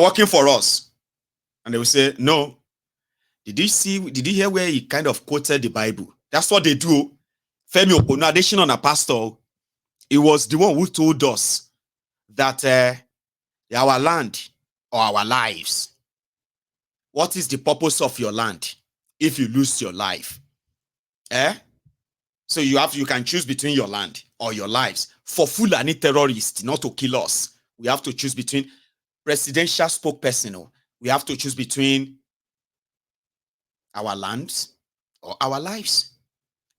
working for us. And they will say, no. Did you hear where he kind of quoted the Bible? That's what they do. Femi Oponu Adesina, a pastor, he was the one who told us that our land or our lives. What is the purpose of your land if you lose your life? So you can choose between your land or your lives. For Fulani terrorists not to kill us, we have to choose between presidential spokesperson. We have to choose between our lands or our lives.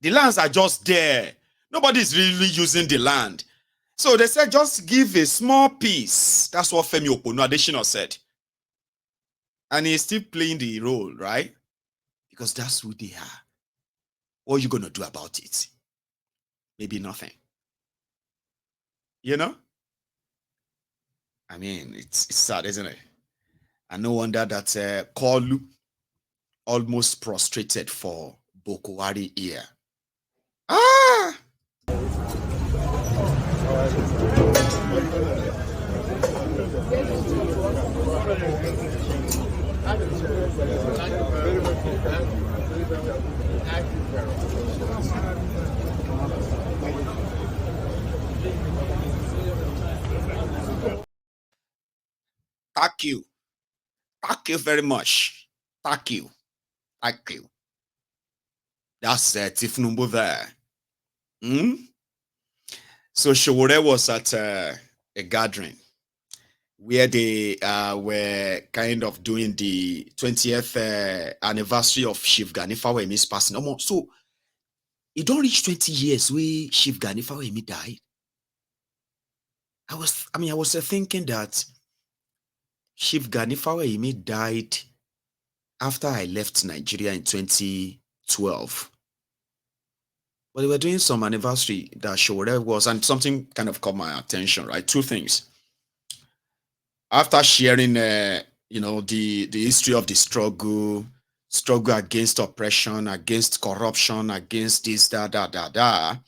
The lands are just there. Nobody's really using the land. So they said, just give a small piece. That's what Femi Oponu Adesina said. And he's still playing the role, right? Because that's who they are. What are you going to do about it? Maybe nothing. You know? I mean, it's sad, isn't it? And no wonder that Kolu almost prostrated for Boko Haram here. Ah! Thank you. Thank you very much. Thank you. Thank you. That's Tinubu there. So Showore was at a gathering where they were kind of doing the 20th anniversary of Chief Gani Fawemi's passing. So it don't reach 20 years where Chief Gani Fawemi died. I was thinking that Chief Gani Fawemi died after I left Nigeria in 2012. But they were doing some anniversary that Showore was, and something kind of caught my attention, right? Two things. After sharing, the history of the struggle against oppression, against corruption, against this, that.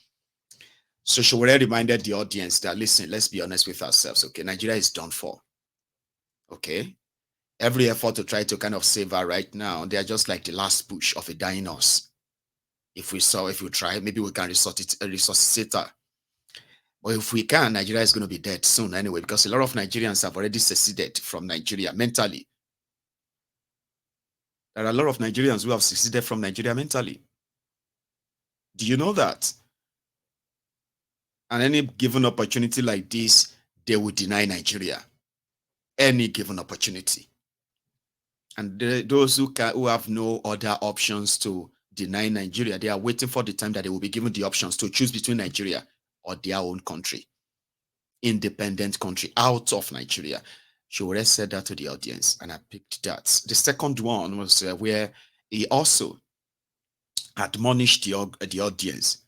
So Showore reminded the audience that, listen, let's be honest with ourselves, okay? Nigeria is done for, okay? Every effort to try to kind of save her right now, they are just like the last push of a dying horse. If we try, maybe we can resuscitate her. But if we can, Nigeria is going to be dead soon anyway, because a lot of Nigerians have already seceded from Nigeria mentally. There are a lot of Nigerians who have seceded from Nigeria mentally. Do you know that? And any given opportunity like this, they will deny Nigeria. Any given opportunity. And those who have no other options to deny Nigeria, they are waiting for the time that they will be given the options to choose between Nigeria or their own country, independent country out of Nigeria. Showore said that to the audience, and I picked that. The second one was where he also admonished the audience,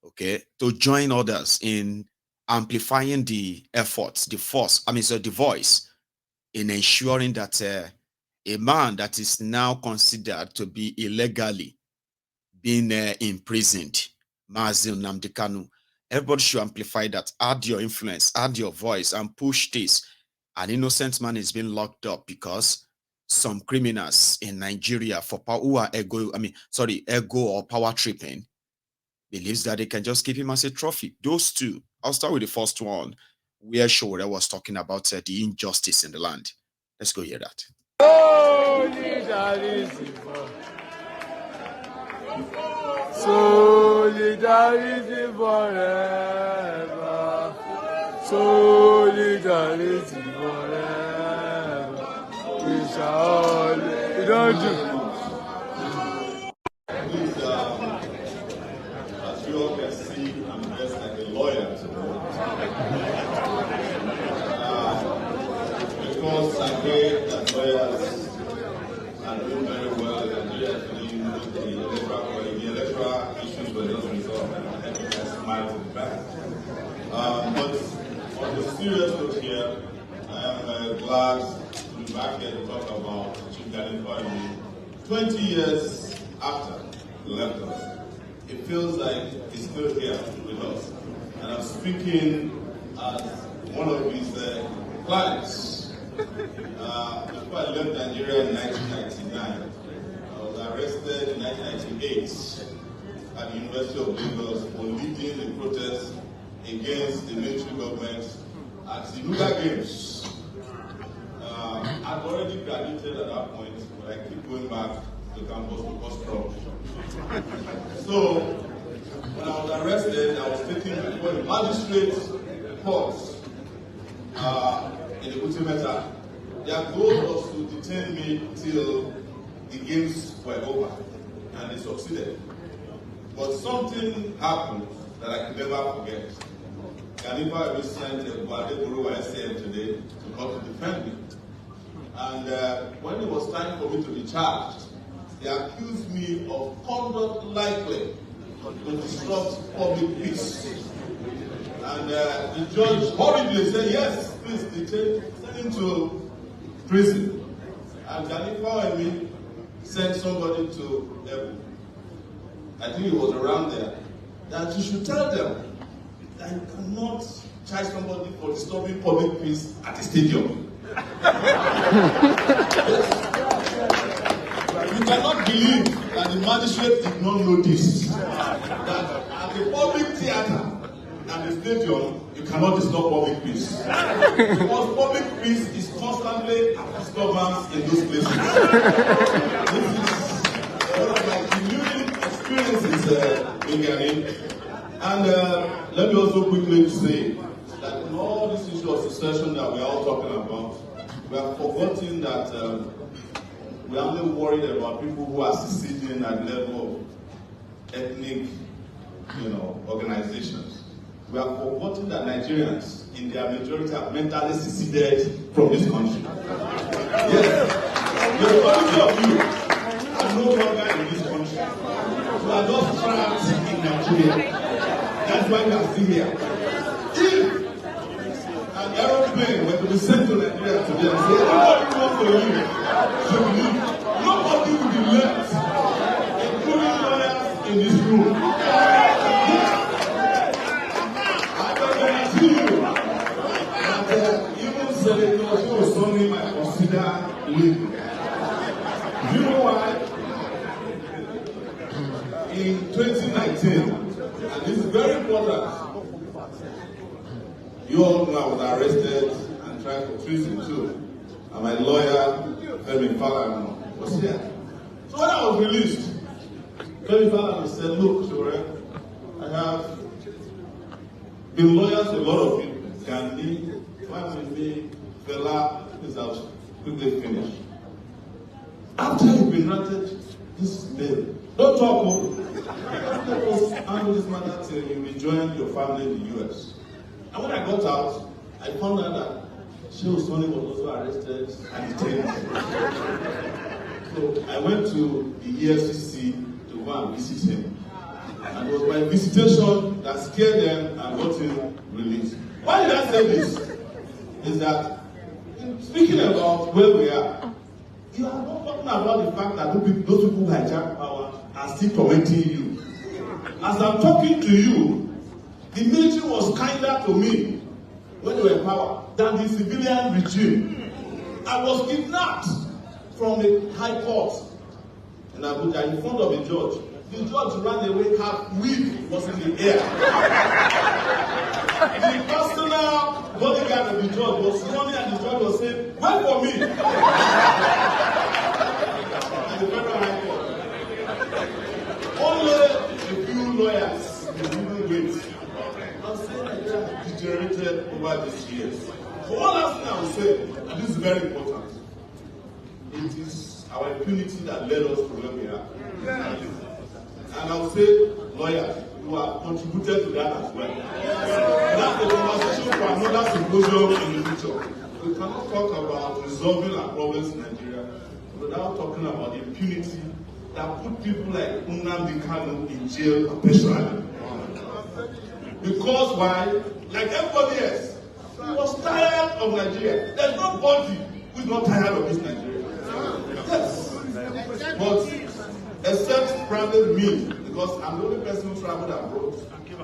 okay, to join others in amplifying the efforts, the voice in ensuring that a man that is now considered to be illegally being imprisoned, Mazi Nnamdi Kanu, everybody should amplify that, add your influence, add your voice, and push this. An innocent man is being locked up because some criminals in Nigeria who are ego or power tripping believes that they can just keep him as a trophy. Those two. I'll start with the first one, where Showore was talking about the injustice in the land. Let's go hear that. Solidarity forever. Solidarity forever. We shall don't you. As you all can see, I'm dressed like a lawyer today. Because I hear that lawyers are doing very well, and they are doing the electoral issues were just resolved, and I think I smile to the back. But on the serious note here, I am glad to be back here to talk about Chief Gani Fawemi. 20 years after he left us, it feels like he's still here with us. And I'm speaking as one of his clients. Before I left Nigeria in 1999, I was arrested in 1998 at the University of Lagos for leading a protest against the military government at the Nuga Games. I'd already graduated at that point, but I keep going back to campus to cause trouble. So, when I was arrested, I was taken before the magistrate court in the Utimeta. Their goal was to detain me till the games were over, and they succeeded. But something happened that I could never forget. Ganifa was sent to Adeburu SCM today to come to defend me. And when it was time for me to be charged, they accused me of conduct likely to disrupt public peace. And the judge hurriedly said, yes, please detain, send him to prison. And Ganifa and me sent somebody to heaven. I think it was around there, that you should tell them that you cannot charge somebody for disturbing public peace at the stadium. You cannot believe that the magistrate did not know this. That at the public theater and the stadium, you cannot disturb public peace. Because public peace is constantly a disturbance in those places. This is one of my genuine experiences in Ghana. And let me also quickly say that in all this issue of secession that we are all talking about, we have forgotten that we are only worried about people who are seceding at the level of ethnic, organizations. We have forgotten that Nigerians, in their majority, have mentally seceded from this country. Yes, the majority of you are no longer in this country. You are just trapped in Nigeria. That's why we are still here. If an aeroplane were to be sent to Nigeria today and say, everybody wants to leave, should leave, nobody will be left, including lawyers in this room. I can guarantee you that even senators who are Sunday might consider leaving. Do you know why? In 2019, and this is very important, you all know I was arrested and tried for treason too. And my lawyer, Femi Falana, was here. So when I was released, Femi Falana said, look, Shore, I have been lawyers to a lot of people. Gandhi, Family, Fela, this I was quickly finished. After you've been granted this bail, don't talk. Let us handle this matter till you rejoin your family in the US. And when I got out, I found out that Shehu Sani was also arrested and detained. So I went to the EFCC to go and visit him. And it was my visitation that scared them and got him released. Why did I say this? Is that, speaking about where we are, you are not talking about the fact that those people who hijack power are still tormenting you. As I'm talking to you, the military was kinder to me when they were in power than the civilian regime. I was kidnapped from a high court in Abuja in front of a judge. The judge ran away, half wig was in the air. The personal bodyguard of the judge was running and the judge was saying, wait for me. And the federal high court. Only a few lawyers didn't wait. I'm saying that they have degenerated over these years. So one last thing I will say, and this is very important, it is our impunity that led us to where we are. And I will say, lawyers, who have contributed to that as well. That's the conversation for another symposium in the future. We cannot talk about resolving our problems in Nigeria without talking about the impunity that put people like Nnamdi Kanu in jail perpetually. Because why? Like everybody else, he was tired of Nigeria. There's nobody who is not tired of this Nigeria. Yes. But except probably me, because I'm the only person who traveled abroad,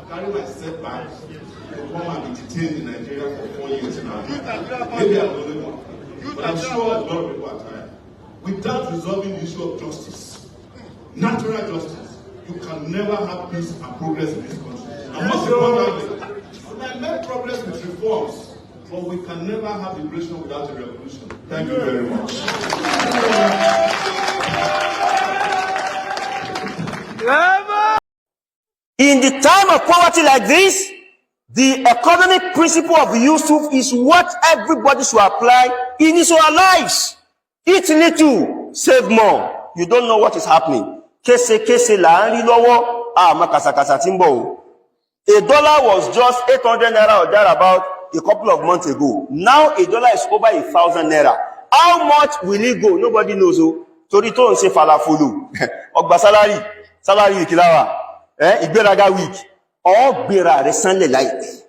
carry my setbacks to come and be detained in Nigeria for 4 years now. Maybe I'm the only one. But I'm sure a lot of people are tired. Without resolving the issue of justice, natural justice, you can never have peace and progress in this country. And most importantly, we might make progress with reforms, but we can never have liberation without a revolution. Thank you very much. In the time of poverty like this, the economic principle of Yusuf is what everybody should apply in his own lives. Eat little, save more. You don't know what is happening. Kese la nri lowo, makasakasa timbo. A dollar was just 800 naira or thereabout a couple of months ago. Now a dollar is over 1,000 naira. How much will it go? Nobody knows. Torí tó ń ṣe falafolo. Ogba salary kilawa. Ìgbéraga week. Or gbéra rẹ̀ sanlẹ̀ láìpẹ́.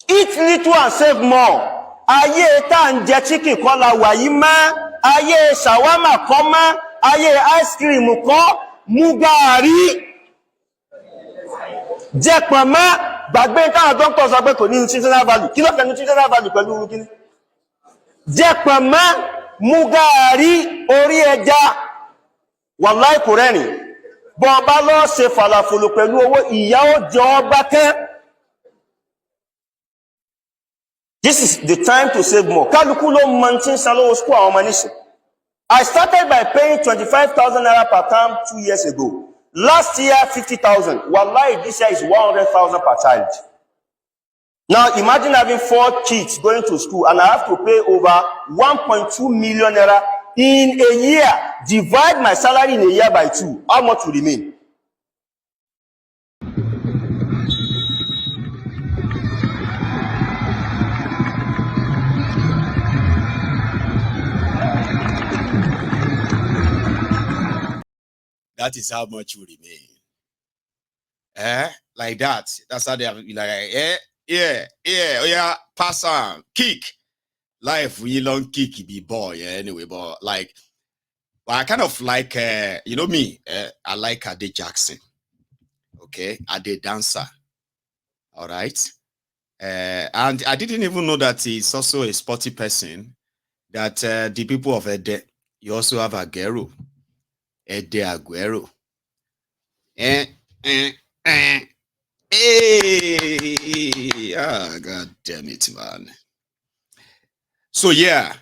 Eat little and save more. Ayé tá ń jẹ chicken kọ́ la wà yìí mọ́. Ayé shawarma kọ́ mọ́. Ayé ice cream kọ́. Mú gààrí. Jẹ pọ̀nmọ́. Gbàgbé táwọn doctors sọ pé kò ní nutritional value. Kí ló fẹ́ nutritional value pẹ̀lú kíní? Jẹ pọ̀nmọ́. Mú gààrí orí ẹja. Wàláì kò rẹ́rìn. Bọ́ọ̀bá lọ ṣe falafolo pẹ̀lú owó ìyà ó jẹ ọba kẹ́. This is the time to save more. Kálukú ló mọ tí ń san lówó school àwọn ọmọ níṣẹ́. I started by paying 25,000 naira per term 2 years ago. Last year, 50,000. Wallahi, this year is 100,000 per child. Now, imagine having 4 kids going to school and I have to pay over 1.2 million naira in a year. Divide my salary in a year by 2. How much will remain? That is how much will remain. Like that. That's how they have like, yeah, pass on, kick. Life we long kick be boy, anyway, but like, I kind of like, you know me, I like Ade Jackson. Okay, Ade dancer. All right. And I didn't even know that he's also a sporty person. That the people of Ede, you also have Aguero. Ede Aguero. God damn it, man. So yeah,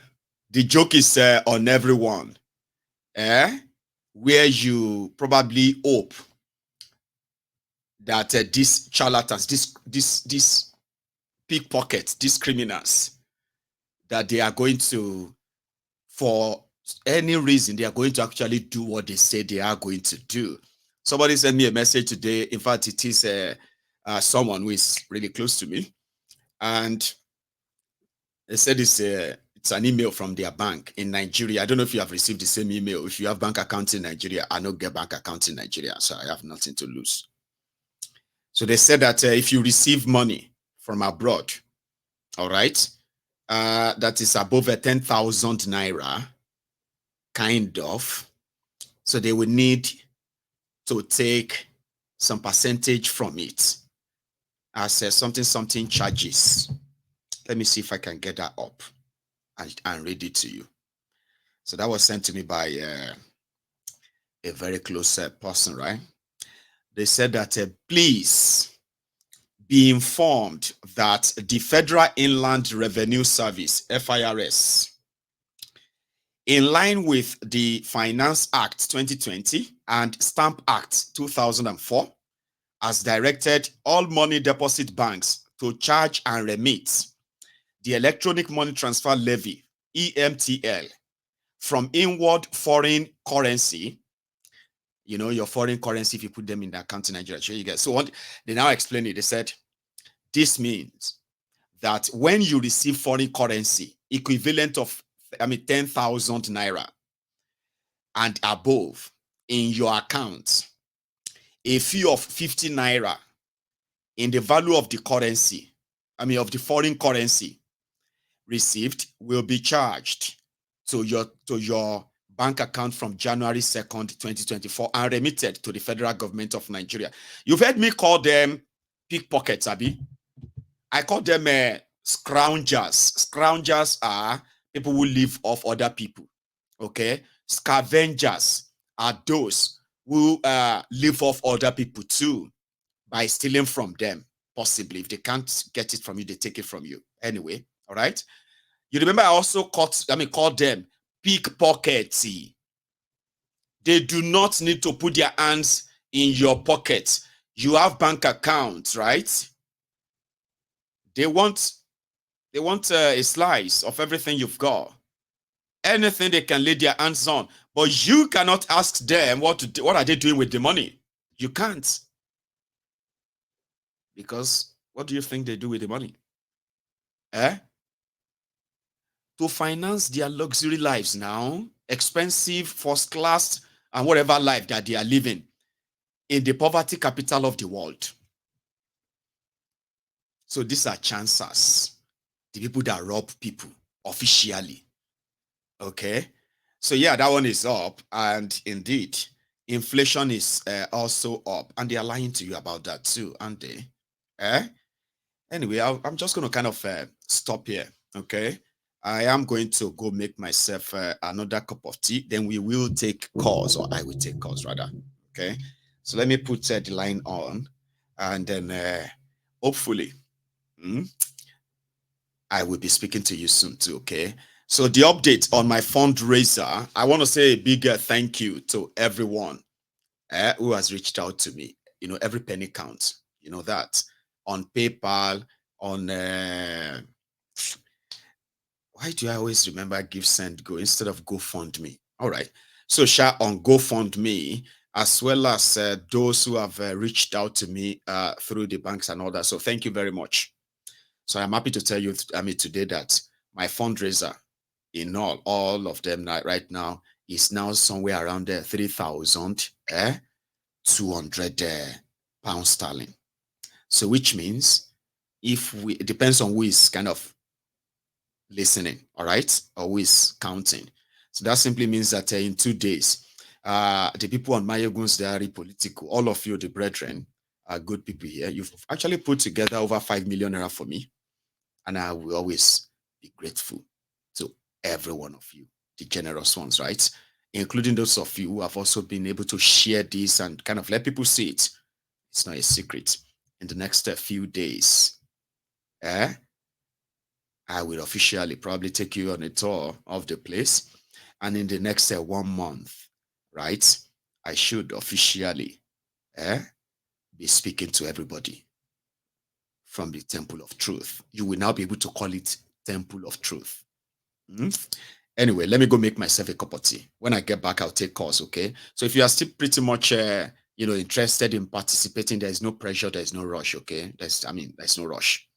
the joke is on everyone. Where you probably hope that these charlatans, these pickpockets, these criminals, that they are going to, for any reason, they are going to actually do what they say they are going to do. Somebody sent me a message today. In fact, it is someone who is really close to me. And they said it's an email from their bank in Nigeria. I don't know if you have received the same email. If you have bank account in Nigeria, I don't get bank account in Nigeria, so I have nothing to lose. So they said that if you receive money from abroad, all right, that is above 10,000 naira, kind of, so they will need to take some percentage from it as something charges. Let me see if I can get that up and read it to you. So that was sent to me by a very close person, right? They said that please be informed that the Federal Inland Revenue Service, FIRS, in line with the Finance Act 2020 and Stamp Act 2004, has directed all money deposit banks to charge and remit the Electronic Money Transfer Levy, EMTL, from inward foreign currency. You know, your foreign currency, if you put them in the account in Nigeria, sure you get. So they now explain it. They said, this means that when you receive foreign currency equivalent of 10,000 naira and above in your account, a fee of 50 naira in the value of the currency, of the foreign currency received will be charged to your bank account from January 2nd, 2024 and remitted to the federal government of Nigeria. You've heard me call them pickpockets, Abi. I call them Scroungers. Scroungers are people who live off other people. Okay. Scavengers are those who live off other people too by stealing from them, possibly. If they can't get it from you, they take it from you. Anyway, all right. You remember I also called them pickpockets. They do not need to put their hands in your pocket. You have bank accounts, right? They want a slice of everything you've got. Anything they can lay their hands on, but you cannot ask them what are they doing with the money. You can't, because what do you think they do with the money? To finance their luxury lives now, expensive, first class, and whatever life that they are living in the poverty capital of the world. So these are chancers, the people that rob people officially. Okay. So yeah, that one is up. And indeed, inflation is also up. And they are lying to you about that too, aren't they? Anyway, I'm just going to kind of stop here. Okay. I am going to go make myself another cup of tea. Then we will take calls, or I will take calls rather. Okay. So let me put the line on, and then hopefully I will be speaking to you soon too. Okay. So the update on my fundraiser, I want to say a big thank you to everyone who has reached out to me. You know, every penny counts. You know that. On PayPal, on why do I always remember Give Send Go instead of GoFundMe? All right. So share on GoFundMe, as well as those who have reached out to me through the banks and all that. So thank you very much. So I'm happy to tell you, today that my fundraiser, in all of them right now, is now somewhere around 3,200 pounds sterling. So which means it depends on who is kind of listening, all right, or who is counting. So that simply means that in 2 days, the people on Mayegun's Diary Political, all of you, the brethren, are good people here. You've actually put together over 5 million naira for me, and I will always be grateful to every one of you, the generous ones, right? Including those of you who have also been able to share this and kind of let people see it. It's not a secret. In the next few days, I will officially probably take you on a tour of the place. And in the next 1 month, right, I should officially be speaking to everybody from the Temple of Truth. You will now be able to call it Temple of Truth. Anyway, let me go make myself a cup of tea. When I get back, I'll take calls, okay? So if you are still pretty much interested in participating, there is no pressure, there is no rush, okay? There's no rush.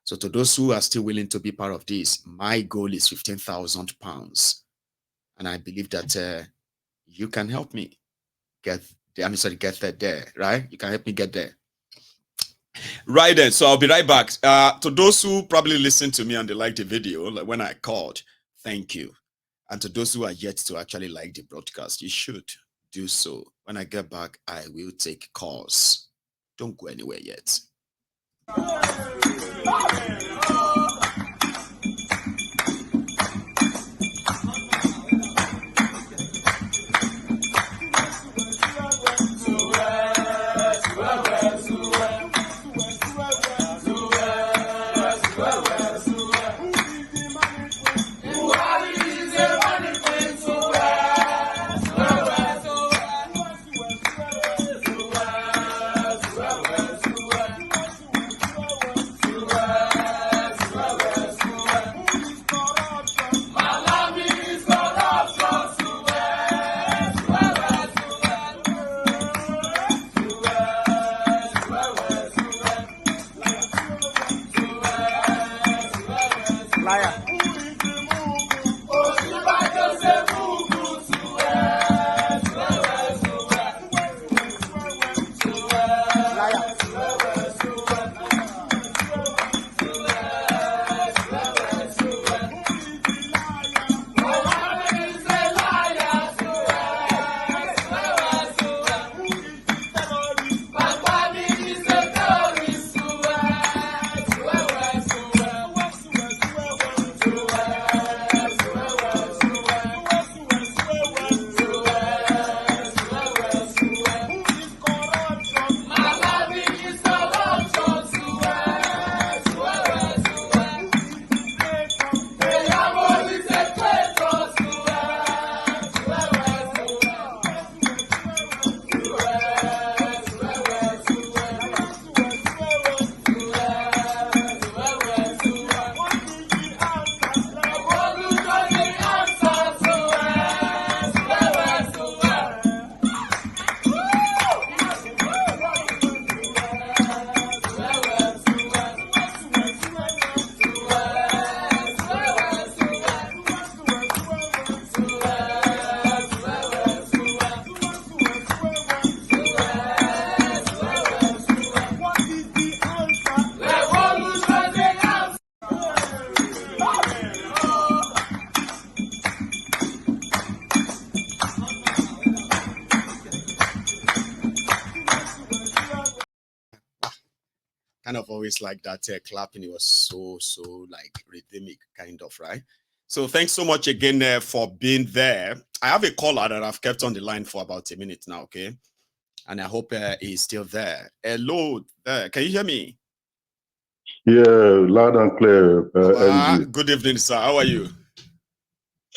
So to those who are still willing to be part of this, my goal is 15,000 pounds. And I believe that you can help me get there, right? You can help me get there. Right then, so I'll be right back. To those who probably listened to me and they liked the video, like when I called, thank you. And to those who are yet to actually like the broadcast, you should do so. When I get back, I will take calls. Don't go anywhere yet. kind of always like that clapping. It was so like rhythmic, kind of, right? So thanks so much again for being there. I have a caller that I've kept on the line for about a minute now, okay? And I hope he's still there. Hello, can you hear me? Yeah, loud and clear. Good evening, sir. How are you?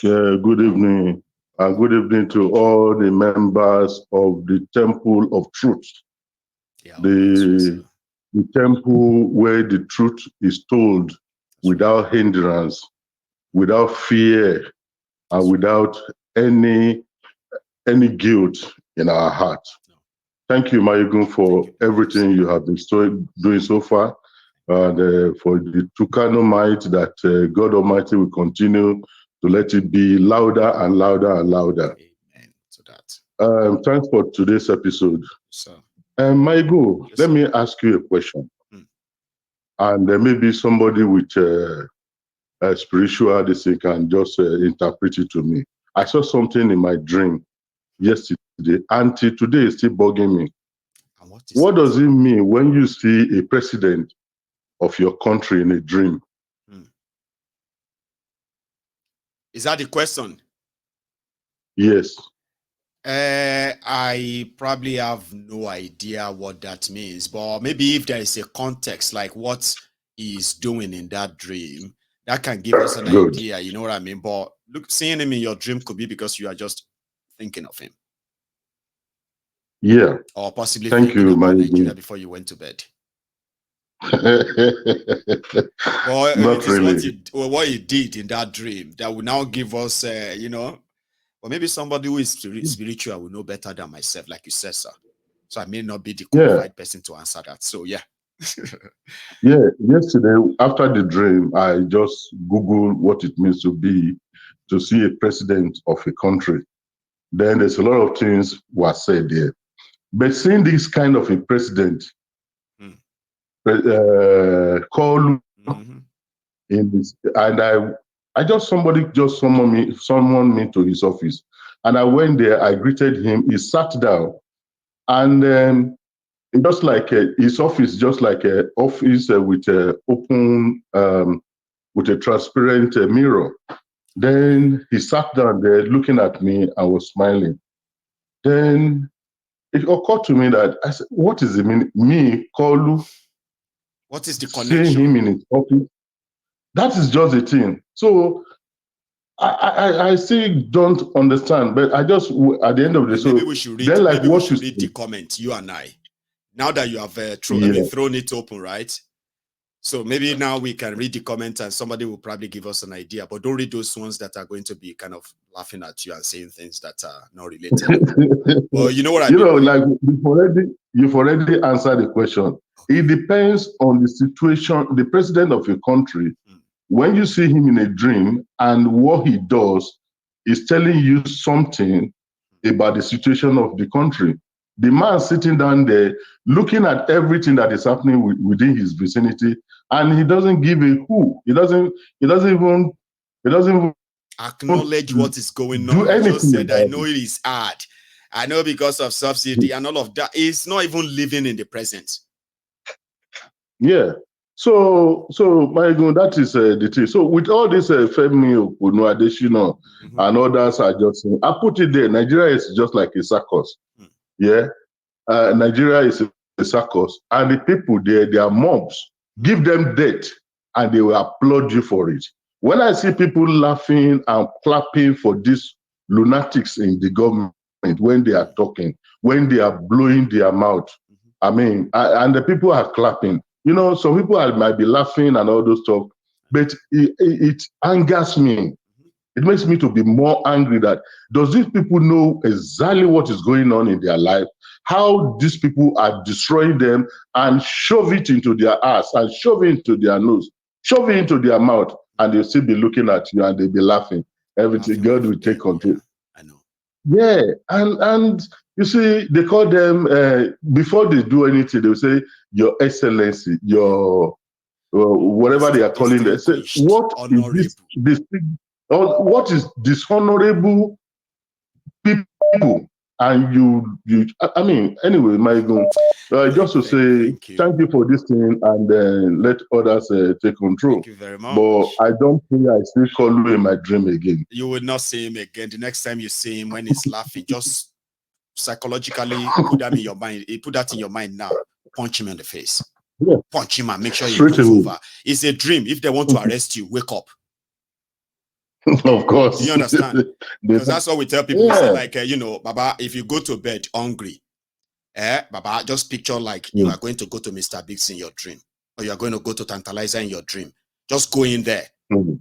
Yeah, good evening. And good evening to all the members of the Temple of Truth. Yeah, The temple where the truth is told without hindrance, without fear, and without any guilt in our heart. Thank you, Mayegun, for everything you have been doing so far. And for the Tukano might that God Almighty will continue to let it be louder and louder and louder. Amen to that. Thanks for today's episode. So, Mayegun, let me ask you a question. And maybe somebody with spiritual this can just interpret it to me. I saw something in my dream yesterday, and today is still bugging me. What does it mean when you see a president of your country in a dream? Is that the question? Yes. I probably have no idea what that means, but maybe if there is a context, like what he's doing in that dream, that can give us an idea, you know what I mean? But look, seeing him in your dream could be because you are just thinking of him. Yeah. Or possibly Thank thinking you, about Nigeria before you went to bed. Well, not really. What he did in that dream that will now give us, you know, or maybe somebody who is spiritual will know better than myself, like you said, sir. So I may not be the qualified person to answer that. So yeah. Yeah, yesterday after the dream, I just Googled what it means to see a president of a country. Then there's a lot of things were said there. But seeing this kind of a president, call in this, and I just somebody just summoned me to his office, and I went there. I greeted him. He sat down, and just like his office, just like an office with a open, with a transparent mirror. Then he sat down there looking at me and was smiling. Then it occurred to me that I said, "What is the meaning? Me, Kolu, what is the connection? Seeing him in his office. That is just a thing." So I still don't understand, but I just at the end of the maybe we should read. Then like maybe what we should read the comment, you and I. Now that you have thrown it open, right? So maybe now we can read the comment and somebody will probably give us an idea, but don't read those ones that are going to be kind of laughing at you and saying things that are not related. Well, you know what I mean? You know, like you've already answered the question. It depends on the situation. The president of a country, when you see him in a dream and what he does is telling you something about the situation of the country. The man sitting down there looking at everything that is happening within his vicinity, and he doesn't give a who. He doesn't even acknowledge what is going on. He just said, I know it is hard. I know because of subsidy and all of that. He's not even living in the present. Yeah. So Mayegun, that is the thing. So with all this Femi Okuno, Adesina, and others are just saying, I put it there. Nigeria is just like a circus. Yeah. Nigeria is a circus, and the people there, they are mobs. Give them debt, and they will applaud you for it. When I see people laughing and clapping for these lunatics in the government when they are talking, when they are blowing their mouth, I mean, and the people are clapping. You know, some people might be laughing and all those stuff, but it angers me. It makes me to be more angry that does these people know exactly what is going on in their life, how these people are destroying them and shove it into their ass and shove it into their nose, shove it into their mouth, and they'll still be looking at you and they'll be laughing. Everything, God will take control. Yeah, I know. Yeah, and you see, they call them, before they do anything, they'll say, Your Excellency, your whatever they are calling them. Say, what is this? What is dishonorable people And I mean, anyway, my God, just to say thank you for this thing, and then let others take control. Thank you very much. But I don't think I still call you in my dream again. You will not see him again. The next time you see him when he's laughing, just psychologically put that in your mind. Put that in your mind now. Punch him in the face. Yeah. Punch him and make sure he goes over. It's a dream. If they want to arrest you, wake up. Of course. Do you understand? Because that's what we tell people. Yeah. We say, like, Baba, if you go to bed hungry, Baba, just picture like you are going to go to Mr. Biggs in your dream, or you are going to go to Tantalizer in your dream. Just go in there,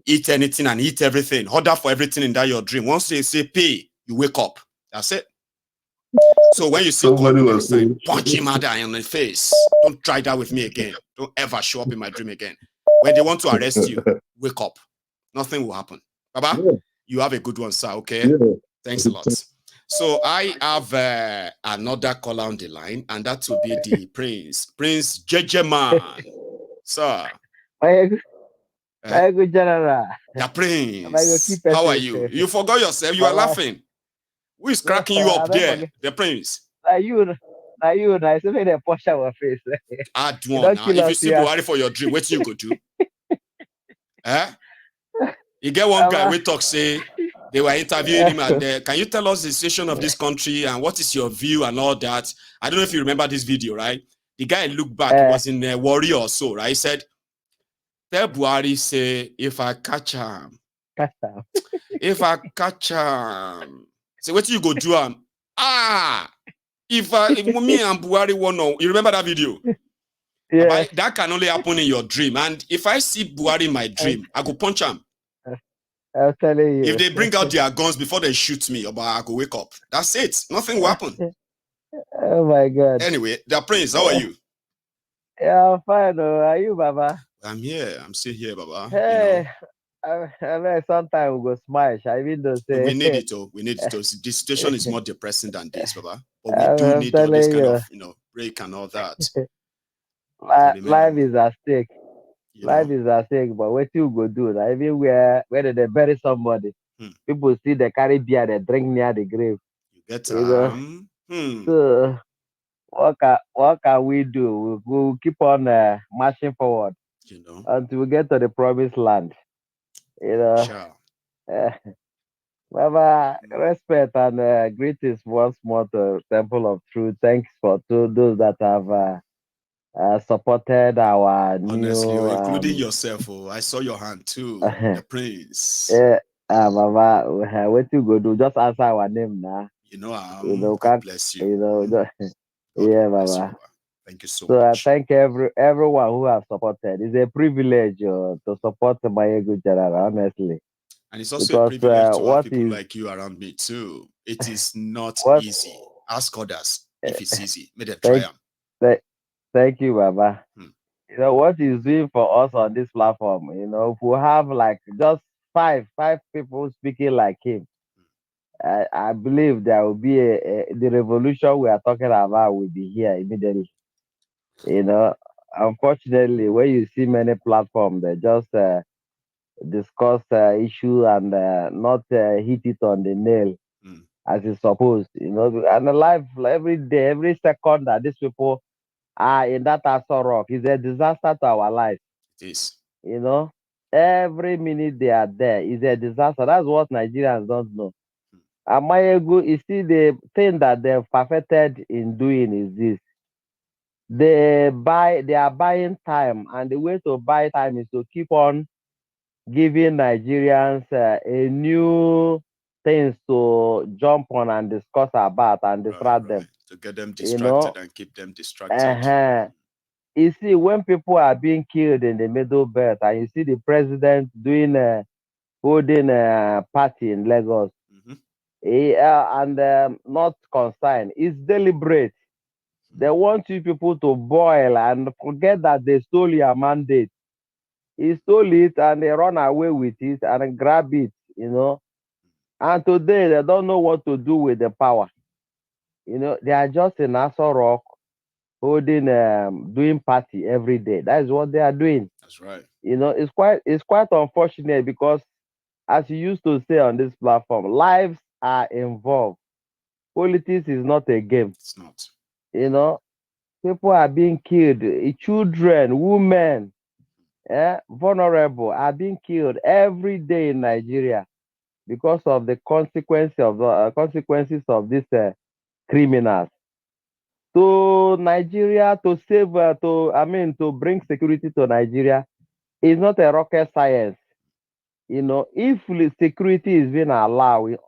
eat anything and eat everything. Order for everything in that your dream. Once they say pay, you wake up. That's it. So when you see God next time, punch him harder in the face. Don't try that with me again. Don't ever show up in my dream again. When they want to arrest you, wake up. Nothing will happen. Baba, you have a good one, sir. Okay. Yeah. Thanks a lot. So I have another caller on the line, and that will be the Prince JJ Man, sir. My good general. The Prince. How are you? You forgot yourself. You are laughing. Who is cracking you up there? Forget. The Prince. Now you. I say they push our face. Add one. If you see Buhari for your dream, what you go do? You get one guy we talk say they were interviewing him, and can you tell us the situation of this country and what is your view and all that? I don't know if you remember this video, right? The guy looked back, he was in a Warrior or so, right? He said, tell Buhari say, if I catch him, if I catch him, say, what you go do him? If me and Buhari won, you remember that video? Yeah. That can only happen in your dream. And if I see Buhari in my dream, I go punch him. I'm telling you. If they bring out their guns before they shoot me, I go wake up. That's it. Nothing will happen. Oh my God. Anyway, the Prince, how are you? Yeah, I'm fine. Are you, Baba? I'm here. I'm still here, Baba. Hey, I mean, sometimes we go smash. I mean, to say we need it. We need it. The situation is more depressing than this, Baba. But we do need all this kind of break and all that. Life is at stake. Life is at stake, but what you go do? I mean, where they bury somebody, people see the carry beer, they drink near the grave. You get So what can we do? We'll keep on marching forward, until we get to the promised land. Sure. Baba, respect and greetings once more to Temple of Truth. Thanks to those that have supported our honestly, new, including yourself. I saw your hand too, the Prince. Baba, what you go do? Just answer our name now. God bless you. Yeah, Baba. Thank you so much. So I thank everyone who has supported. It's a privilege to support my good general, honestly. And it's also a privilege to have people like you around me too. It is not easy. Ask others if it's easy. May they try them. Thank you, Baba. What is doing for us on this platform, if we have like just five people speaking like him, I believe there will be the revolution we are talking about will be here immediately. Unfortunately, when you see many platforms, they just discuss issue and not hit it on the nail as it's supposed. And the life every day, every second that these people are in that Aso Rock is a disaster to our life. It is. Every minute they are there is a disaster. That's what Nigerians don't know. Amayegu, you see, the thing that they've perfected in doing is this. They are buying time, and the way to buy time is to keep on giving Nigerians a new things to jump on and discuss about and distract them. To get them distracted and keep them distracted. You see, when people are being killed in the Middle Belt, and you see the president holding a party in Lagos, and not concerned, it's deliberate. They want you people to boil and forget that they stole your mandate. He stole it and they run away with it and grab it, And today they don't know what to do with the power. They are just in Aso Rock holding, doing party every day. That is what they are doing. That's right. It's quite unfortunate because, as you used to say on this platform, lives are involved. Politics is not a game. It's not. You know, people are being killed. Children, women, vulnerable are being killed every day in Nigeria because of the consequences of these criminals. To Nigeria, to save, to bring security to Nigeria is not a rocket science. You know, if security is being allowed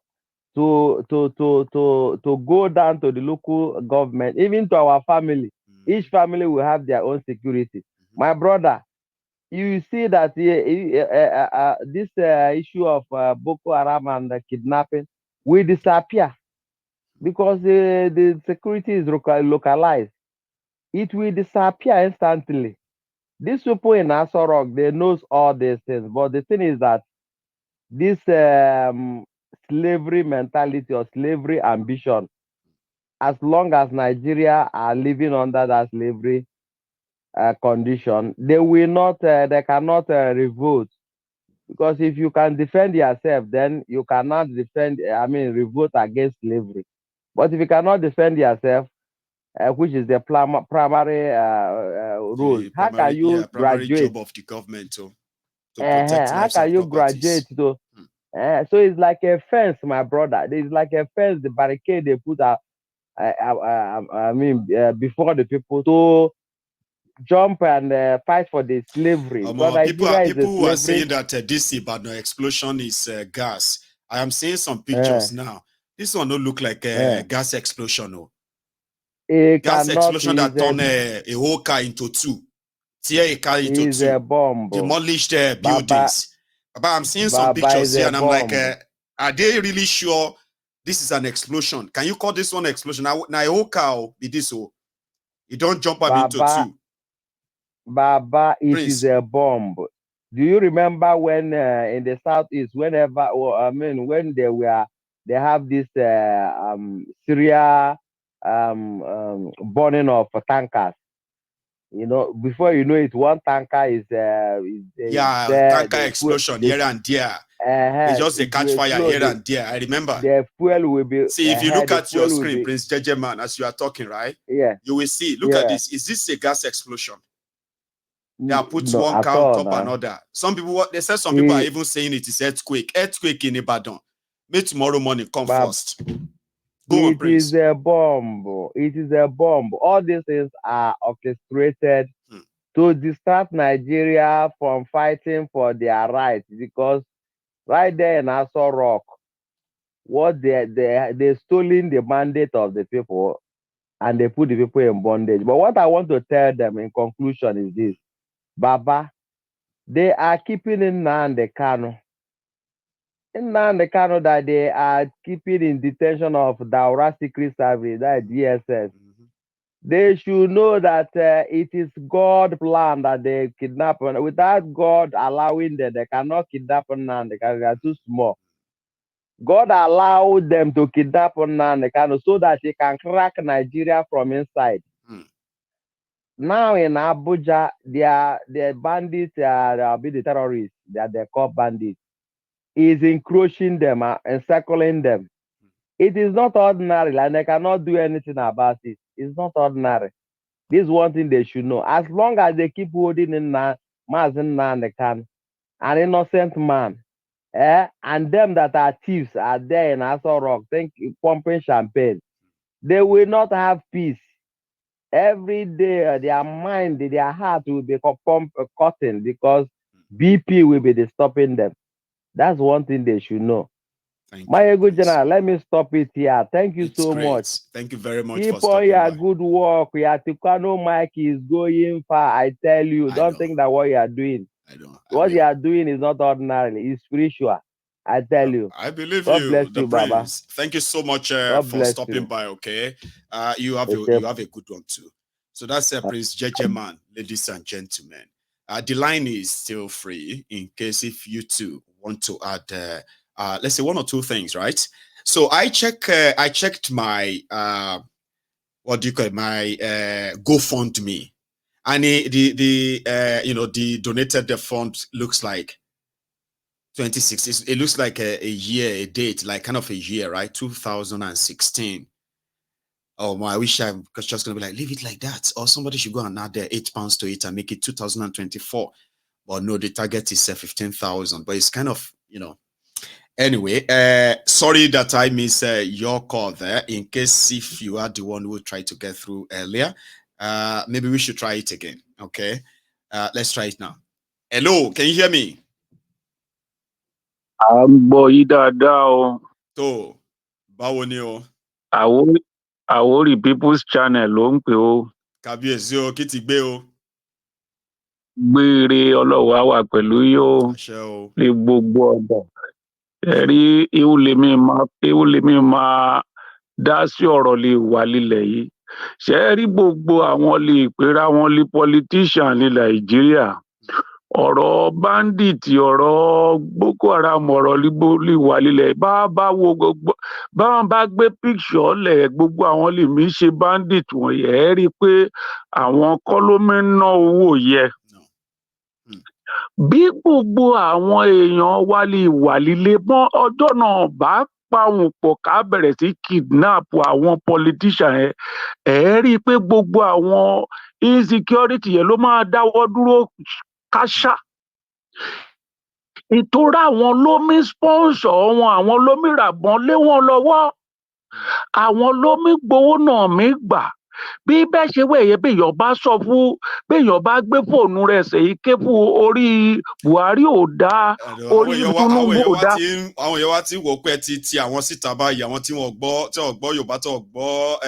to go down to the local government, even to our family, each family will have their own security. My brother, you see that this issue of Boko Haram and kidnapping will disappear because the security is localized. It will disappear instantly. These people in Aso Rock, they knows all these things, but the thing is that this slavery mentality or slavery ambition, as long as Nigeria are living under that slavery condition, they will not, they cannot revolt. Because if you can defend yourself, then you cannot revolt against slavery. But if you cannot defend yourself, which is the primary role, how can you primary graduate? job of the government to protect How lives can and you properties. graduate to? So it's like a fence, my brother. It's like a fence, the barricade they put out. Before the people to jump and fight for the slavery. Because Nigeria is a People who are slavery. saying that this Ibadan explosion is gas. I am seeing some pictures now. This one don't look like a gas explosion. No. Gas explosion that turned a whole car into two. Tear a car into two. A bomb. Demolished buildings. But I'm seeing some pictures here and I'm like, are they really sure this is an explosion? Can you call this one explosion? Now a whole car be this so. You don't jump up into two. Baba, it Prince. is a bomb. Do you remember when in the southeast, when they have this Syria burning of tankers? You know, before you know it, one tanker is tanker explosion here and there. They just catch fire here and there. I remember. The fuel will be. See, if you look at your screen, Prince Jejeman, as you are talking, right? Yeah. You will see. Look at this. Is this a gas explosion? They are put one car on top another. Some people, they said some people are even saying it is earthquake. Earthquake in Ibadan. May tomorrow morning come first. Go on, Prince. It is a bomb. It is a bomb. All these things are orchestrated to distract Nigeria from fighting for their rights, because right there in Aso Rock, what they stolen the mandate of the people and they put the people in bondage. But what I want to tell them in conclusion is this: Baba, they are keeping Nnamdi Kanu. Nnamdi Kanu that they are keeping in detention of Daura Secret Service, that DSS. They should know that it is God plan that they kidnap. Without God allowing them, they cannot kidnap Nnamdi because they are too small. God allowed them to kidnap Nnamdi Kanu so that he can crack Nigeria from inside. Now in Abuja, their bandits, they'll be the terrorists, they are the core bandits, is encroaching them, encircling them. It is not ordinary, and they cannot do anything about it. It's not ordinary. This is one thing they should know. As long as they keep holding in Mazen Nnamdi Kanu, an innocent man, and them that are thieves are there in Aso Rock, pumping champagne, they will not have peace. Every day, their mind, their heart will be cutting because BP will be stopping them. That's one thing they should know. My good general, let me stop it here. Thank you so much. Thank you very much. Keep on your good work. Your Tikano mic is going far. I tell you, don't think that what you are doing. What you are doing is not ordinary. It's spiritual. I tell you. I believe God you, bless the you, Prince. Baba. Thank you so much for stopping by. Okay, you have a good one too. So that's Prince Jejeman, ladies and gentlemen. The line is still free in case if you two want to add, let's say 1 or 2 things, right? So I checked my what do you call it? My GoFundMe, and the donated the fund looks like 26. It looks like a year, a date, like kind of a year, right? 2016. Oh my, I wish I was just gonna be like, leave it like that. Or somebody should go and add their £8 to it and make it 2024. But no, the target is 15,000. But it's kind of, Anyway, sorry that I missed your call there. In case if you are the one who tried to get through earlier, maybe we should try it again. Okay, let's try it now. Hello, can you hear me? Tó, báwo ni o? Àwórì People's Channel ló ń pè ó. Kábíyèsí o, kí ti gbé o? Gbére Ọlọ́run á wà pẹ̀lú yóò. Àṣẹ o. Ní gbogbo ọ̀dọ̀. Ẹ̀rí ewu lèmi máa dá sí ọ̀rọ̀ lè wà lílẹ̀ yìí. Ṣé rí gbogbo àwọn lè pera wọn lè politician ní Nàìjíríà? Ọ̀rọ̀ bandit, ọ̀rọ̀ Boko Haram, ọ̀rọ̀ lè wà lílẹ̀. Bá wo gbogbo báwọn bá gbé picture lẹ̀ gbogbo àwọn lè mí ṣe bandit wọ̀nyí ẹ̀ rí i pé àwọn kọ́ ló mẹ́ná owó yẹ. Bí gbogbo àwọn èèyàn wa lè wà líle mọ́ ọjọ́ náà bá pàwọn pọ̀ ká bẹ̀rẹ̀ sí kidnap àwọn politician yẹn ẹ̀ rí i pé gbogbo àwọn insecurity yẹn ló máa dáwọ́ dúró káṣá. Ìtura àwọn ló mí sponsor wọn, àwọn ló mí ràbọn lé wọn lọ́wọ́, àwọn ló mí gbowó náà mí gbà. Bí bẹ́ẹ̀ ṣe wẹ̀yẹ béèyàn bá sọ fún béèyàn bá gbé fóònù rẹ̀ ṣèyí kébù orí Buhari ò dáa, orí Tinubu ò dáa. Àwọn èèyàn wá tí wò pé ti àwọn síta báyìí, àwọn tí wọ́n gbọ́ Yorùbá tó gbọ́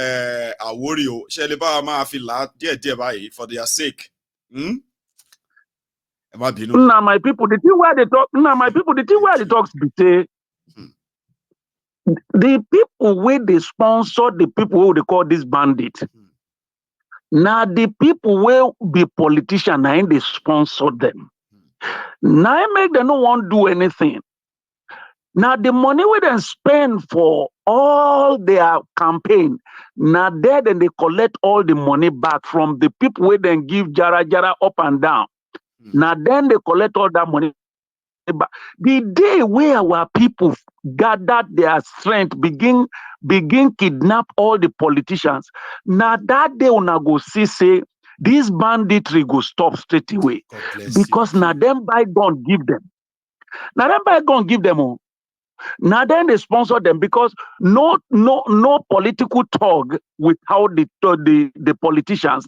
Àwórì o, ṣe lè bá wa máa fi là á díẹ̀díẹ̀ báyìí for their sake. Now my people, the thing where they talk, be say, the people where they sponsor the people who they call this bandit. Now the people will be politicians and they sponsor them. Now make them no want do anything. Now the money we then spend for all their campaign, now there then they collect all the money back from the people where then give jara up and down. Now then they collect all that money back. The day where our people gathered their strength, begin kidnap all the politicians. Now that day una go see say this banditry go stop straight away. Because now them buy gun give them. Now them buy gun give them all. Now then they sponsor them because no political talk without the politicians.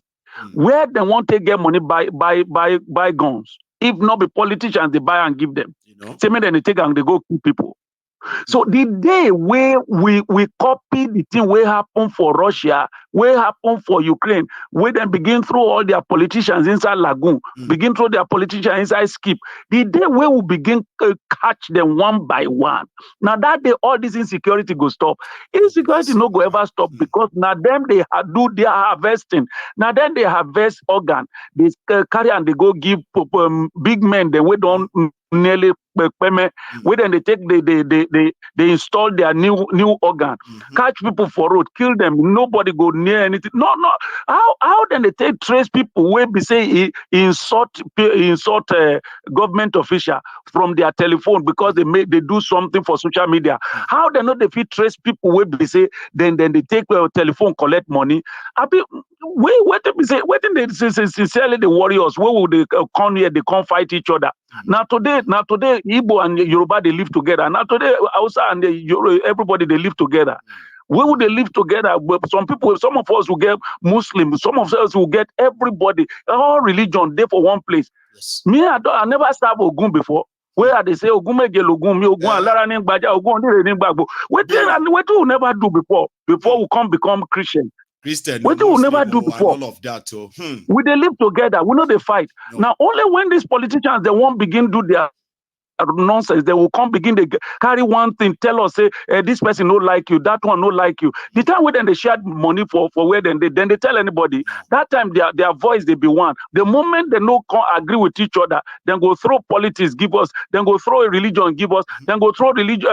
Where they want to get money buy guns. If not be politicians, they buy and give them. Same then they take and they go kill people. So the day where we copy the thing where happen for Russia, where happen for Ukraine, where then begin throw all their politicians inside Lagoon, begin throw their politicians inside Skip. The day where we begin catch them one by one. Now that day all this insecurity go stop. Insecurity no go ever stop because now them they do their harvesting. Now then they harvest organ. They carry and they go give big men they we don't nearly where then they take they install their new organ, catch people for road, kill them, nobody go near anything. No. How then they take trace people where be say he insult government official from their telephone because they do something for social media. How they know they fit trace people where be say then they take telephone collect money. What they say sincerely the warriors where will they come here, they come fight each other. Now today Igbo and Yoruba they live together. Now today Hausa and everybody they live together. Where would they live together? Some of us will get Muslims, some of us will get everybody, all religion there for one place. Yes. Me, I never served Ogun before. Where they say Ogun megel Ogun, me Ogun Alara ning Gbaja, Ogun Ondire ning Gbagbo. What we never do before we come become Christian. What we never do before. All of that. We they live together. We know they fight. No. Now only when these politicians they won't begin do their nonsense, they will come begin to carry one thing, tell us say this person no like you, that one no like you. The time when they shared money for where then they tell anybody that time their voice they be one. The moment they no agree with each other, then go throw politics give us, then go throw religion give us, then go throw religion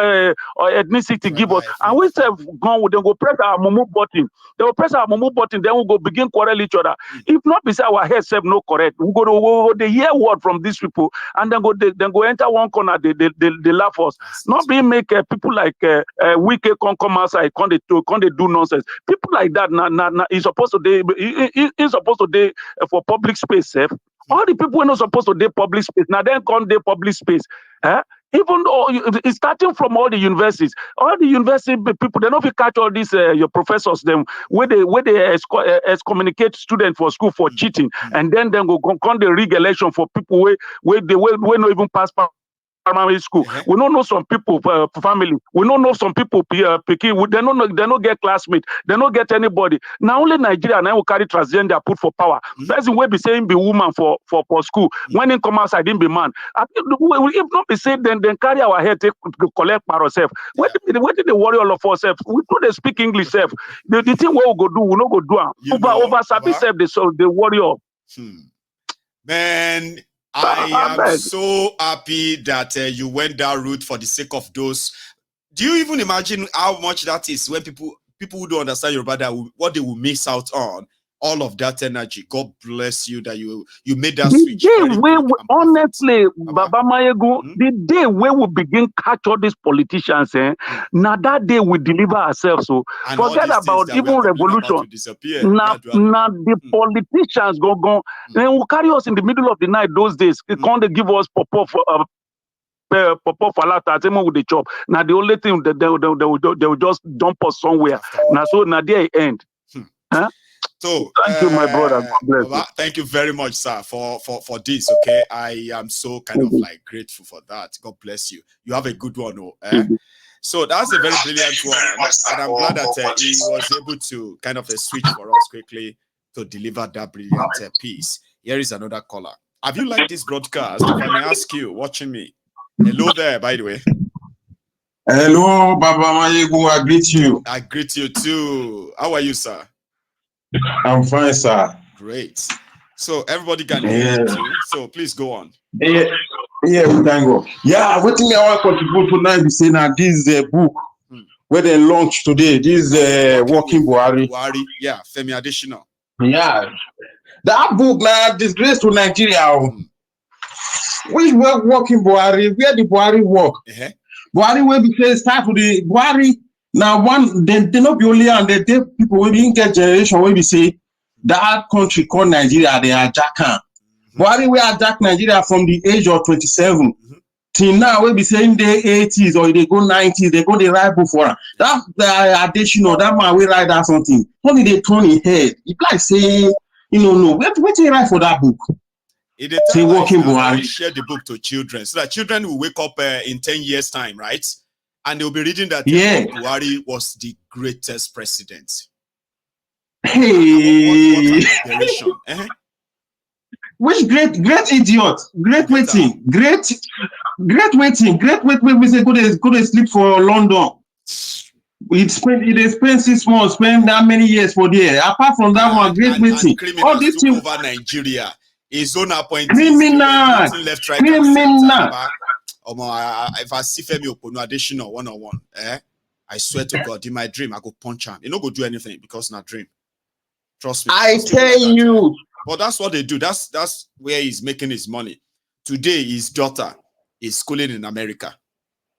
or ethnicity give us, and we say gone then go press our mumu button. They will press our mumu button, then we go begin quarrel each other. If not beside our head self no correct, we go they hear word from these people and then go enter one corner, they laugh us. Not being make people like Wike come outside, can't they do nonsense. People like that, is supposed to is supposed to for public space, safe. All the people who are not supposed to do public space, now then can't do public space. Even though it's starting from all the universities people, they don't catch all these your professors them where they excommunicate students for school for cheating, and then go come the rig election for people where not even pass primary school. We don't know some people family. We don't know some people picking. They don't get classmates. They don't get anybody. Now only Nigeria now will carry transgender put for power. Person will be saying be woman for school. When in come outside, didn't be man. If not be saying then carry our head to collect for ourselves. What did they worry all of ourselves? We know they speak English self. The thing we go do, we no go do. Over Sabi self the warrior. Man, I am so happy that you went that route for the sake of those. Do you even imagine how much that is when people who don't understand Yoruba, that what they will miss out on? All of that energy. God bless you that you made that switch. Honestly, Baba Mayegu, the day when we begin catch all these politicians, now that day we deliver ourselves. So and forget about even revolution. Now the politicians go. Then will carry us in the middle of the night. Those days, can't they give us pop with the chop? Now the only thing that they will just dump us somewhere. Now so now they end. So thank you, my brother. God bless you. Thank you very much, sir, for this. Okay, I am so kind of like grateful for that. God bless you. You have a good one, So that's a very brilliant one, and I'm glad that he was able to kind of switch for us quickly to deliver that brilliant piece. Here is another caller. Have you liked this broadcast? If I may ask you, watching me. Hello there, by the way. Hello, Baba Mayegu. I greet you. I greet you too. How are you, sir? I'm fine, sir. Great. So everybody can hear you too. So please go on. Yeah, we can go. Yeah, what thing I want to contribute tonight is saying that this book where they launched today. This Working Buhari. Yeah, Femi Additional. Yeah, that book now disgrace to Nigeria. Which work Working Buhari? Where the Buhari work? Buhari will be start with the Buhari. Now, they not be only and they people will be get generation where we say that country called Nigeria, they are jacking. Buhari we are jack Nigeria from the age of 27 till now. We be saying the 80s or they go 90s, they go the right before that additional that man we write that something. Only they turn his head. It like say, no. What you write for that book? Say Working Buhari. Share the book to children so that children will wake up in 10 years' time, right? And they'll be reading that Buhari was the greatest president. Hey, what which great idiot, great waiting, great waiting. We say go to sleep for London. It spend 6 months, spend that many years for there. Apart from that one, great waiting. All this thing over Nigeria, his own appointees, criminal, left, right, criminal. If I see Femi Oponu additional one-on-one, I swear to God, in my dream, I go punch him. You don't go do anything because not dream. Trust me. I tell you. But that's what they do. That's where he's making his money. Today, his daughter is schooling in America.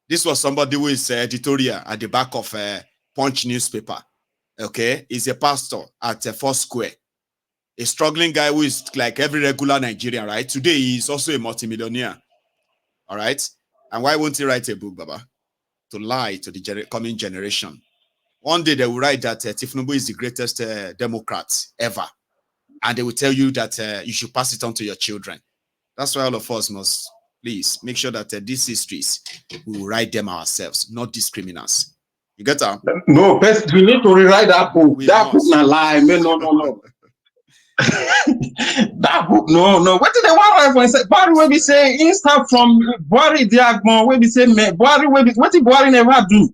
This was somebody who is editorial at the back of a Punch newspaper. Okay, he's a pastor at Foursquare. A struggling guy who is like every regular Nigerian, right? Today, he's also a multimillionaire. All right. And why won't he write a book, Baba? To lie to the coming generation. One day they will write that Tinubu is the greatest Democrat ever. And they will tell you that you should pass it on to your children. That's why all of us must, please, make sure that these histories, we will write them ourselves, not these criminals. You get that? No, we need to rewrite that book. That book not lie. No. That book, no. What did they want to say? Buhari will be saying, instantly from Buhari Diagmo, will be saying, Buhari will be, what did Buhari never do?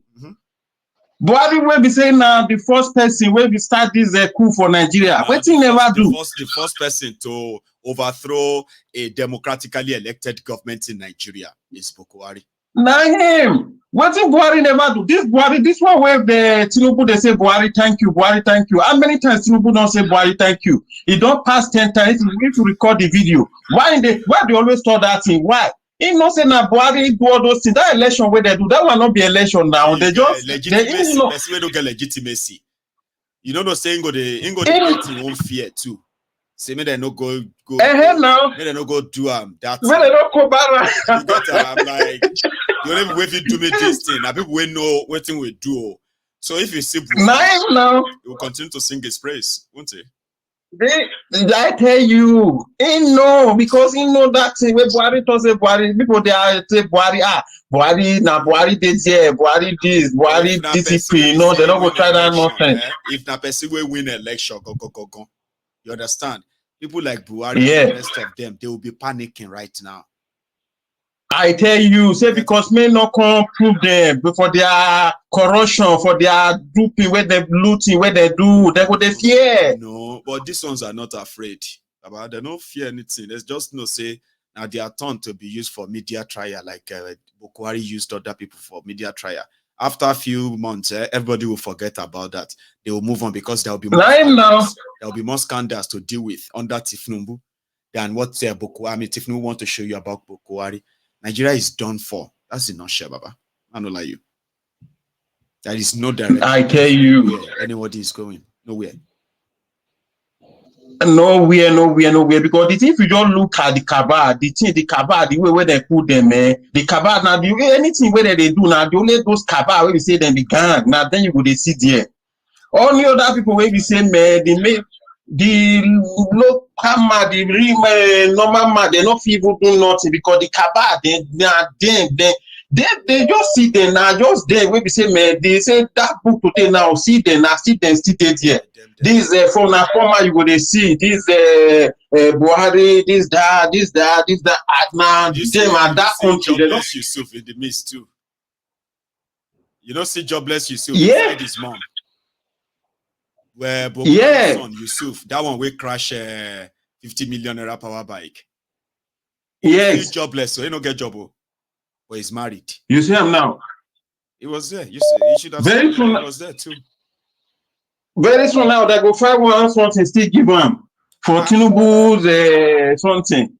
Buhari will be saying now the first person will be start this coup for Nigeria. What he never do? The first person to overthrow a democratically elected government in Nigeria is Buhari. Now him. What did Buhari never do? This one where the Tinubu they say Buhari thank you, Buhari thank you. How many times Tinubu don't say Buhari thank you? He don't pass 10 times. If you record the video, why they always tell that thing? Why? He not say na Buhari do all those things. That election where they do, that will not be election now. They just legitimacy. you know, That's where they get legitimacy. You know, no saying go the get in own fear too. Say me they no go now. Me they no go do that. When they don't go back. You got like the only way if you do me this thing, now people will know what thing we do. So if you see Buhari, now, you will continue to sing his praise, won't he? I tell you, he know because he know that thing where Buhari does say Buhari, people they are say Buhari Buhari na Buhari this year, Buhari this, Buhari discipline. No, they don't go try that nonsense. If na person will win election, go. You understand? People like Buhari and the rest of them, they will be panicking right now. I tell you, say because men not come prove them for their corruption, for their duping, where they looting, where they do, they go they fear. No, but these ones are not afraid. They don't fear anything. There's just no say now they are turned to be used for media trial, like Buhari used other people for media trial. After a few months, everybody will forget about that. They will move on because there will be more scandals. There will be more scandals to deal with under Tinubu than what Tinubu want to show you about Buhari. Nigeria is done for. That's the nutshell, Baba. I don't like you. There is no direction. I tell you, where anybody is going. Nowhere. Nowhere. Because the thing, if you don't look at the cabal, the way where they put them, the cabal now, anything where they do now, the only those cabal where we say them the gang, now then you go they see there. All the other people where we say, man, the local man, the real normal man, they not even do nothing because the cabal, they just see them now, just there where we say, man, they say that book today now, see them now, see them still there. This from a former you go they see this Buhari, this that man, them and that country. Jobless Yusuf in the midst too. You don't see jobless Yusuf inside his mom. Where Buhari's son Yusuf, that one will crash 50 million naira power bike. He's jobless, so he don't get job, but he's married. You see him now. He was there. You should have seen him. He was there too. Very soon now, they go 5 1 something still give him for Tinubu's something.